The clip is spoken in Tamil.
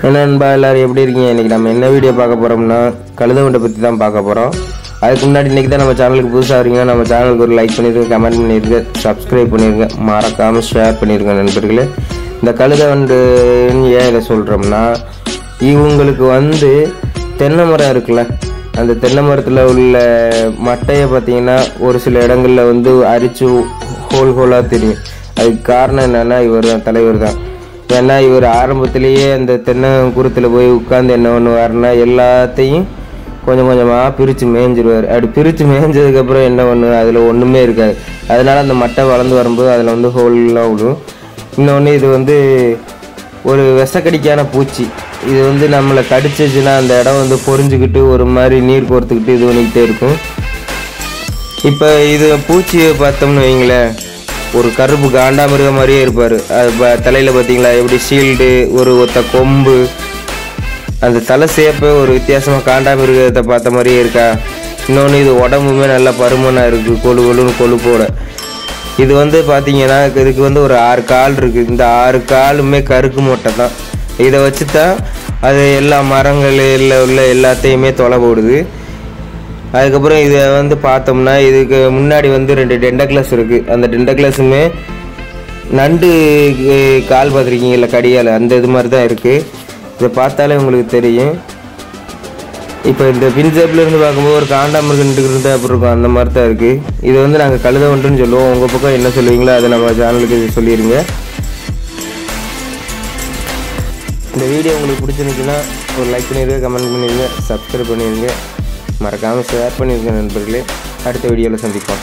என்ன நண்பா எல்லாரும் எப்படி இருக்கீங்க? இன்றைக்கி நம்ம என்ன வீடியோ பார்க்க போகிறோம்னா கழுதை வண்டை பற்றி தான் பார்க்க போகிறோம். அதுக்கு முன்னாடி இன்றைக்கி தான் நம்ம சேனலுக்கு புதுசாக இருக்கீங்கன்னா நம்ம சேனலுக்கு ஒரு லைக் பண்ணிடுங்க, கமெண்ட் பண்ணிடுங்க, சப்ஸ்கிரைப் பண்ணிடுங்க, மறக்காமல் ஷேர் பண்ணிடுங்க நண்பர்களே. இந்த கழுதை வண்டுன்னு ஏன் இதை சொல்கிறோம்னா, இவங்களுக்கு தென்னை மரம் இருக்குல்ல, அந்த தென்னை மரத்தில் உள்ள மட்டையை பார்த்திங்கன்னா ஒரு சில இடங்களில் அரிச்சு ஹோலாக தெரியும். அதுக்கு காரணம் என்னென்னா இவர் தான், தலைவர் தான். ஏன்னா இவர் ஆரம்பத்திலேயே அந்த தென்னை குருத்தில் போய் உட்காந்து என்ன பண்ணுவார்னா எல்லாத்தையும் கொஞ்சம் கொஞ்சமாக பிரித்து மேய்ஞ்சிடுவார். அப்படி பிரித்து மேய்ஞ்சதுக்கப்புறம் என்ன பண்ணுவார், அதில் ஒன்றுமே இருக்காது. அதனால் அந்த மட்டை வளர்ந்து வரும்போது அதில் ஹோல்லாம் விடும். இன்னொன்று இது ஒரு விஷக்கடிக்கான பூச்சி. இது நம்மளை கடிச்சிச்சுன்னா அந்த இடம் பொறிஞ்சிக்கிட்டு ஒரு மாதிரி நீர் கோர்த்துக்கிட்டு இது பண்ணிக்கிட்டே இருக்கும். இப்போ இது பூச்சியை பார்த்தோம்னு வைங்களேன், ஒரு கருப்பு காண்டாமிருகம் மாதிரியே இருப்பார். அது தலையில் பார்த்தீங்களா எப்படி ஷீல்டு, ஒரு ஒத்த கொம்பு, அந்த தலை சேப்பை ஒரு வித்தியாசமாக காண்டாமிருகத்தை பார்த்த மாதிரியே இருக்கா. இன்னொன்று இது உடம்புமே நல்லா பருமனாக இருக்குது, கொழுன்னு கொழுப்போட. இது பார்த்தீங்கன்னா இதுக்கு ஒரு 6 கால் இருக்குது. இந்த 6 காலுமே கருக்கு மூட்டை தான். இதை வச்சு தான் அது எல்லா மரங்களில் உள்ள எல்லாத்தையுமே தொலை போடுது. அதுக்கப்புறம் இதை பார்த்தோம்னா இதுக்கு முன்னாடி 2 டெண்டக்லஸ் இருக்குது. அந்த டெண்டக்லஸுமே நண்டு கால் பார்த்துருக்கீங்கல்ல, கடியால், அந்த இது மாதிரி தான் இருக்குது. இதை பார்த்தாலே உங்களுக்கு தெரியும். இப்போ இந்த பின்சேப்லேருந்து பார்க்கும்போது ஒரு காண்டாமிருகம் இருந்தால் அப்படி இருக்கும், அந்த மாதிரி தான் இருக்குது. இது நாங்கள் கழுதை வண்டுன்னு சொல்லுவோம். உங்கள் பக்கம் என்ன சொல்லுவீங்களோ அதை நம்ம சேனலுக்கு சொல்லிடுங்க. இந்த வீடியோ உங்களுக்கு பிடிச்சிருந்துச்சுன்னா ஒரு லைக் பண்ணிடுங்க, கமெண்ட் பண்ணிடுங்க, சப்ஸ்கிரைப் பண்ணிடுங்க, மறக்காமல் ஷேர் பண்ணிடுங்க நண்பர்களே. அடுத்த வீடியோவில் சந்திப்போம்.